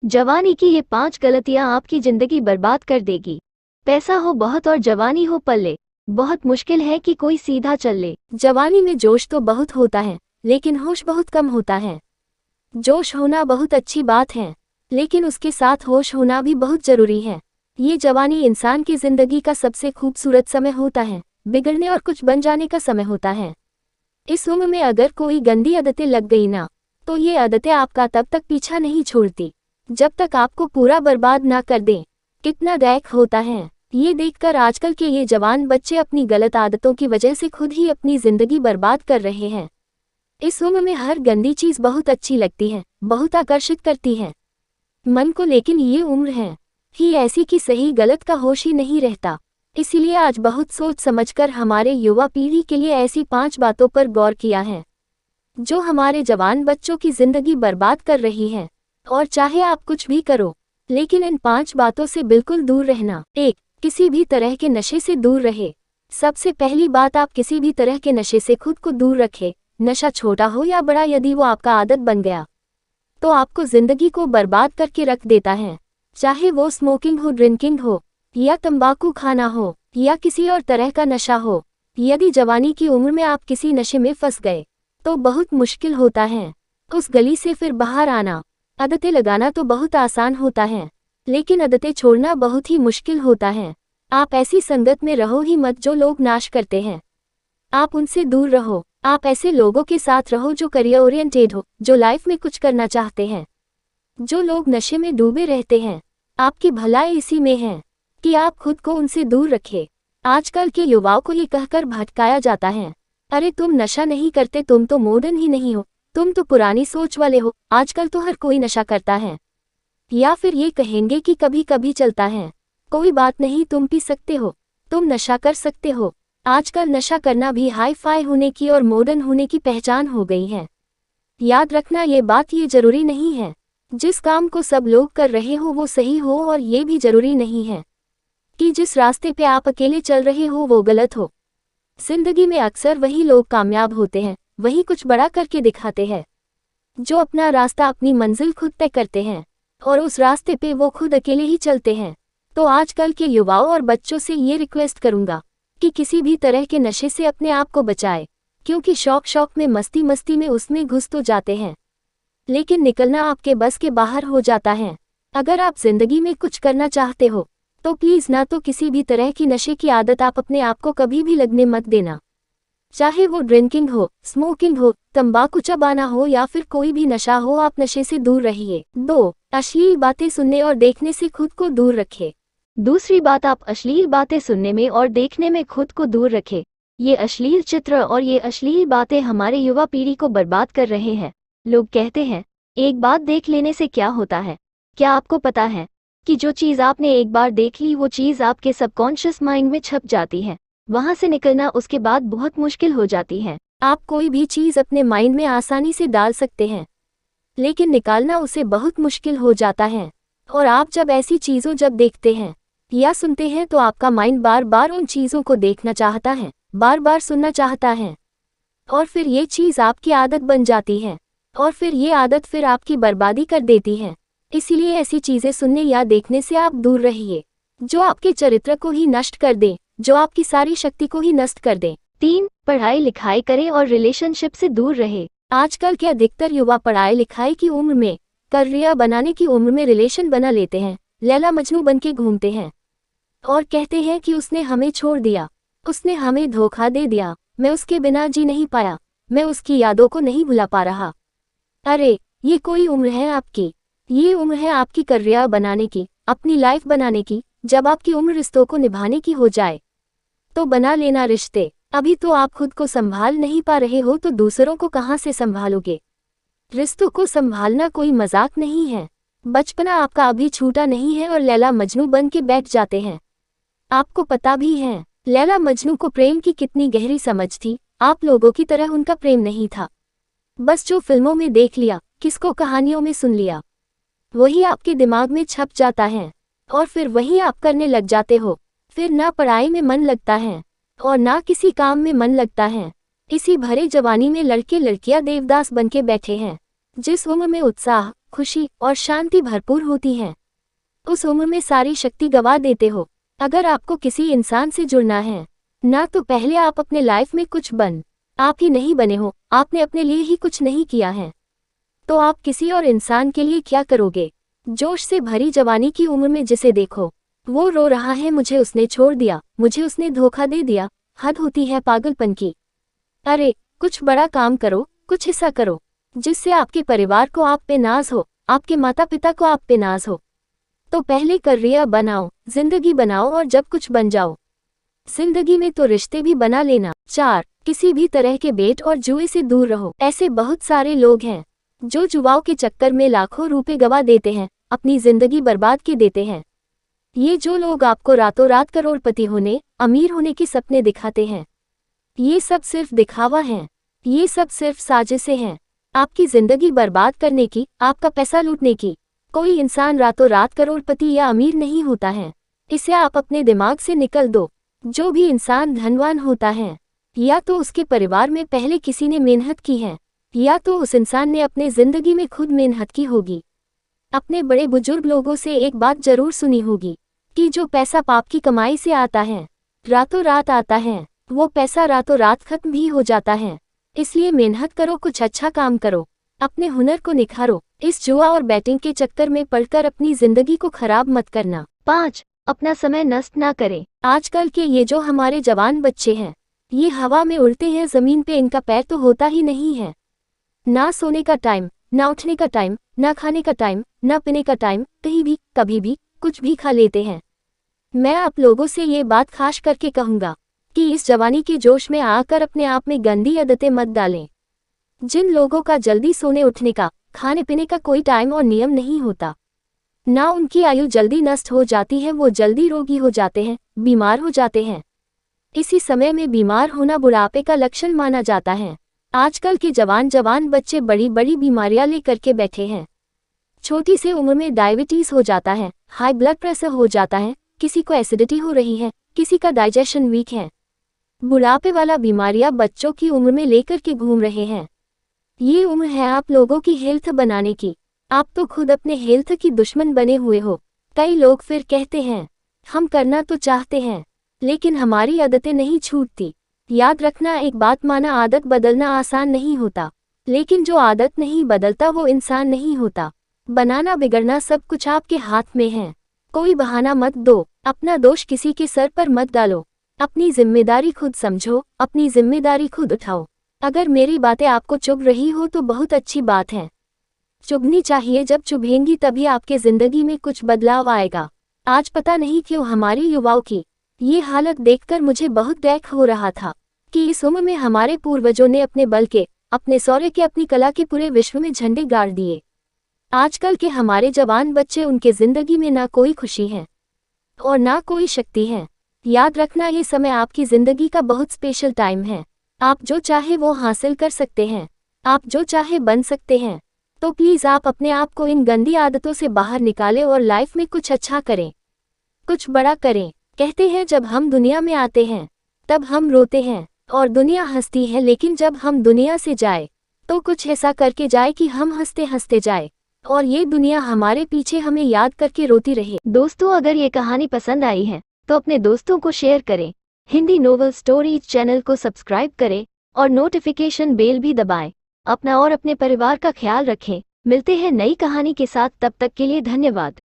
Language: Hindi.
जवानी की ये 5 गलतियां आपकी जिंदगी बर्बाद कर देगी। पैसा हो बहुत और जवानी हो पल्ले, बहुत मुश्किल है कि कोई सीधा चल ले। जवानी में जोश तो बहुत होता है, लेकिन होश बहुत कम होता है। जोश होना बहुत अच्छी बात है, लेकिन उसके साथ होश होना भी बहुत जरूरी है। ये जवानी इंसान की जिंदगी का सबसे खूबसूरत समय होता है, बिगड़ने और कुछ बन जाने का समय होता है। इस उम्र में अगर कोई गंदी आदतें लग गई ना, तो ये आदतें आपका तब तक पीछा नहीं छोड़ती जब तक आपको पूरा बर्बाद ना कर दें। कितना दैक होता है ये देखकर आजकल के ये जवान बच्चे अपनी गलत आदतों की वजह से खुद ही अपनी जिंदगी बर्बाद कर रहे हैं। इस उम्र में हर गंदी चीज बहुत अच्छी लगती है, बहुत आकर्षित करती है मन को, लेकिन ये उम्र है ही ऐसी कि सही गलत का होश ही नहीं रहता। इसीलिए आज बहुत सोच समझकर हमारे युवा पीढ़ी के लिए ऐसी 5 बातों पर गौर किया है जो हमारे जवान बच्चों की जिंदगी बर्बाद कर रही है। और चाहे आप कुछ भी करो, लेकिन इन 5 बातों से बिल्कुल दूर रहना। 1. किसी भी तरह के नशे से दूर रहे। सबसे पहली बात, आप किसी भी तरह के नशे से खुद को दूर रखें। नशा छोटा हो या बड़ा, यदि वो आपका आदत बन गया तो आपको जिंदगी को बर्बाद करके रख देता है। चाहे वो स्मोकिंग हो, ड्रिंकिंग हो, या तंबाकू खाना हो, या किसी और तरह का नशा हो। यदि जवानी की उम्र में आप किसी नशे में फंस गए तो बहुत मुश्किल होता है उस गली से फिर बाहर आना। आदतें लगाना तो बहुत आसान होता है, लेकिन आदतें छोड़ना बहुत ही मुश्किल होता है। आप ऐसी संगत में रहो ही मत जो लोग नाश करते हैं, आप उनसे दूर रहो। आप ऐसे लोगों के साथ रहो जो करियर ओरिएंटेड हो, जो लाइफ में कुछ करना चाहते हैं। जो लोग नशे में डूबे रहते हैं, आपकी भलाई इसी में है कि आप खुद को उनसे दूर रखें। आजकल के युवाओं को ये कहकर भटकाया जाता है, अरे तुम नशा नहीं करते, तुम तो मॉडर्न ही नहीं हो, तुम तो पुरानी सोच वाले हो, आजकल तो हर कोई नशा करता है। या फिर ये कहेंगे कि कभी कभी चलता है, कोई बात नहीं, तुम पी सकते हो, तुम नशा कर सकते हो। आजकल नशा करना भी हाई फाई होने की और मॉडर्न होने की पहचान हो गई है। याद रखना ये बात, ये जरूरी नहीं है जिस काम को सब लोग कर रहे हो वो सही हो, और ये भी जरूरी नहीं है कि जिस रास्ते पे आप अकेले चल रहे हो वो गलत हो। जिंदगी में अक्सर वही लोग कामयाब होते हैं, वही कुछ बड़ा करके दिखाते हैं, जो अपना रास्ता, अपनी मंजिल खुद तय करते हैं और उस रास्ते पे वो खुद अकेले ही चलते हैं। तो आजकल के युवाओं और बच्चों से ये रिक्वेस्ट करूंगा कि किसी भी तरह के नशे से अपने आप को बचाए, क्योंकि शौक में, मस्ती मस्ती में उसमें घुस तो जाते हैं, लेकिन निकलना आपके बस के बाहर हो जाता है। अगर आप जिंदगी में कुछ करना चाहते हो तो प्लीज ना तो किसी भी तरह की नशे की आदत आप अपने आप को कभी भी लगने मत देना। चाहे वो ड्रिंकिंग हो, स्मोकिंग हो, तंबाकू चबाना हो या फिर कोई भी नशा हो, आप नशे से दूर रहिए। 2. अश्लील बातें सुनने और देखने से खुद को दूर रखें। दूसरी बात, आप अश्लील बातें सुनने में और देखने में खुद को दूर रखें। ये अश्लील चित्र और ये अश्लील बातें हमारे युवा पीढ़ी को बर्बाद कर रहे हैं। लोग कहते हैं एक बात देख लेने से क्या होता है। क्या आपको पता है कि जो चीज़ आपने एक बार देख ली वो चीज़ आपके सबकॉन्शियस माइंड में छप जाती है, वहां से निकलना उसके बाद बहुत मुश्किल हो जाती है। आप कोई भी चीज अपने माइंड में आसानी से डाल सकते हैं, लेकिन निकालना उसे बहुत मुश्किल हो जाता है। और आप जब ऐसी चीजों जब देखते हैं या सुनते हैं तो आपका माइंड बार बार उन चीजों को देखना चाहता है, बार बार सुनना चाहता है, और फिर ये चीज आपकी आदत बन जाती है, और फिर ये आदत फिर आपकी बर्बादी कर देती है। इसीलिए ऐसी चीजें सुनने या देखने से आप दूर रहिए जो आपके चरित्र को ही नष्ट कर दे, जो आपकी सारी शक्ति को ही नष्ट कर दे। 3. पढ़ाई लिखाई करें और रिलेशनशिप से दूर रहे। आजकल के अधिकतर युवा पढ़ाई लिखाई की उम्र में, करियर बनाने की उम्र में रिलेशन बना लेते हैं, लैला मजनू बन के घूमते हैं और कहते हैं कि उसने हमें छोड़ दिया, उसने हमें धोखा दे दिया, मैं उसके बिना जी नहीं पाया, मैं उसकी यादों को नहीं भुला पा रहा। अरे ये कोई उम्र है आपकी? ये उम्र है आपकी करियर बनाने की, अपनी लाइफ बनाने की। जब आपकी उम्र रिश्तों को निभाने की हो जाए तो बना लेना रिश्ते। अभी तो आप खुद को संभाल नहीं पा रहे हो तो दूसरों को कहाँ से संभालोगे। रिश्तों को संभालना कोई मजाक नहीं है। बचपना आपका अभी छूटा नहीं है और लैला मजनू बन के बैठ जाते हैं। आपको पता भी है लैला मजनू को प्रेम की कितनी गहरी समझ थी। आप लोगों की तरह उनका प्रेम नहीं था, बस जो फिल्मों में देख लिया, किसको कहानियों में सुन लिया, वही आपके दिमाग में छप जाता है और फिर वही आप करने लग जाते हो। फिर ना पढ़ाई में मन लगता है और ना किसी काम में मन लगता है। इसी भरे जवानी में लड़के लड़कियां देवदास बन के बैठे हैं। जिस उम्र में उत्साह, खुशी और शांति भरपूर होती है। उस उम्र में सारी शक्ति गवा देते हो। अगर आपको किसी इंसान से जुड़ना है ना, तो पहले आप अपने लाइफ में कुछ आप ही नहीं बने हो, आपने अपने लिए ही कुछ नहीं किया है, तो आप किसी और इंसान के लिए क्या करोगे? जोश से भरी जवानी की उम्र में जिसे देखो वो रो रहा है, मुझे उसने छोड़ दिया, मुझे उसने धोखा दे दिया, हद होती है पागलपन की। अरे कुछ बड़ा काम करो, कुछ हिस्सा करो, जिससे आपके परिवार को आप पे नाज हो, आपके माता पिता को आप पे नाज हो। तो पहले करियर बनाओ, जिंदगी बनाओ और जब कुछ बन जाओ जिंदगी में तो रिश्ते भी बना लेना। 4. किसी भी तरह के बेट और जुए से दूर रहो। ऐसे बहुत सारे लोग हैं जो जुआओं के चक्कर में लाखों रुपए गवा देते हैं, अपनी जिंदगी बर्बाद के देते हैं। ये जो लोग आपको रातों रात करोड़पति होने, अमीर होने के सपने दिखाते हैं, ये सब सिर्फ दिखावा है, ये सब सिर्फ साजिशें हैं आपकी जिंदगी बर्बाद करने की, आपका पैसा लूटने की। कोई इंसान रातों रात करोड़पति या अमीर नहीं होता है, इसे आप अपने दिमाग से निकल दो। जो भी इंसान धनवान होता है, या तो उसके परिवार में पहले किसी ने मेहनत की है, या तो उस इंसान ने अपने जिंदगी में खुद मेहनत की होगी। अपने बड़े बुजुर्ग लोगों से एक बात जरूर सुनी होगी कि जो पैसा पाप की कमाई से आता है, रातों रात आता है, वो पैसा रातों रात खत्म भी हो जाता है। इसलिए मेहनत करो, कुछ अच्छा काम करो, अपने हुनर को निखारो। इस जुआ और बैटिंग के चक्कर में पड़कर अपनी जिंदगी को खराब मत करना। 5. अपना समय नष्ट ना करें। आजकल के ये जो हमारे जवान बच्चे हैं, ये हवा में उड़ते हैं, जमीन पे इनका पैर तो होता ही नहीं है। ना सोने का टाइम, ना उठने का टाइम, ना खाने का टाइम, ना पीने का टाइम, कहीं भी कभी भी कुछ भी खा लेते हैं। मैं आप लोगों से ये बात खास करके कहूँगा कि इस जवानी के जोश में आकर अपने आप में गंदी आदतें मत डालें। जिन लोगों का जल्दी सोने उठने का, खाने पीने का कोई टाइम और नियम नहीं होता, ना उनकी आयु जल्दी नष्ट हो जाती है, वो जल्दी रोगी हो जाते हैं, बीमार हो जाते हैं। इसी समय में बीमार होना बुढ़ापे का लक्षण माना जाता है। आजकल के जवान बच्चे बड़ी बड़ी बीमारियां लेकर के बैठे हैं। छोटी सी उम्र में डायबिटीज हो जाता है, हाई ब्लड प्रेशर हो जाता है, किसी को एसिडिटी हो रही है, किसी का डाइजेशन वीक है। बुढ़ापे वाला बीमारियां बच्चों की उम्र में लेकर के घूम रहे हैं। ये उम्र है आप लोगों की हेल्थ बनाने की, आप तो खुद अपने हेल्थ की दुश्मन बने हुए हो। कई लोग फिर कहते हैं हम करना तो चाहते हैं, लेकिन हमारी आदतें नहीं छूटती। याद रखना एक बात, माना आदत बदलना आसान नहीं होता, लेकिन जो आदत नहीं बदलता वो इंसान नहीं होता। बनाना बिगड़ना सब कुछ आपके हाथ में है। कोई बहाना मत दो, अपना दोष किसी के सर पर मत डालो। अपनी जिम्मेदारी खुद समझो, अपनी जिम्मेदारी खुद उठाओ। अगर मेरी बातें आपको चुभ रही हो तो बहुत अच्छी बात है, चुभनी चाहिए। जब चुभेंगी तभी आपके जिंदगी में कुछ बदलाव आएगा। आज पता नहीं क्यों हमारी युवाओं की ये हालत देखकर मुझे बहुत दुख हो रहा था कि इस उम्र में हमारे पूर्वजों ने अपने बल के, अपने शौर्य के, अपनी कला के पूरे विश्व में झंडे गाड़ दिए। आजकल के हमारे जवान बच्चे, उनके जिंदगी में ना कोई खुशी है और ना कोई शक्ति है। याद रखना ये समय आपकी जिंदगी का बहुत स्पेशल टाइम है। आप जो चाहे वो हासिल कर सकते हैं, आप जो चाहे बन सकते हैं। तो प्लीज़ आप अपने आप को इन गंदी आदतों से बाहर निकालें और लाइफ में कुछ अच्छा करें, कुछ बड़ा करें। कहते हैं जब हम दुनिया में आते हैं तब हम रोते हैं और दुनिया हंसती है, लेकिन जब हम दुनिया से जाए तो कुछ ऐसा करके जाए कि हम हंसते हंसते जाए और ये दुनिया हमारे पीछे हमें याद करके रोती रहे। दोस्तों, अगर ये कहानी पसंद आई है तो अपने दोस्तों को शेयर करें, हिंदी नोवेल स्टोरीज चैनल को सब्सक्राइब करें और नोटिफिकेशन बेल भी दबाएं। अपना और अपने परिवार का ख्याल रखें। मिलते हैं नई कहानी के साथ, तब तक के लिए धन्यवाद।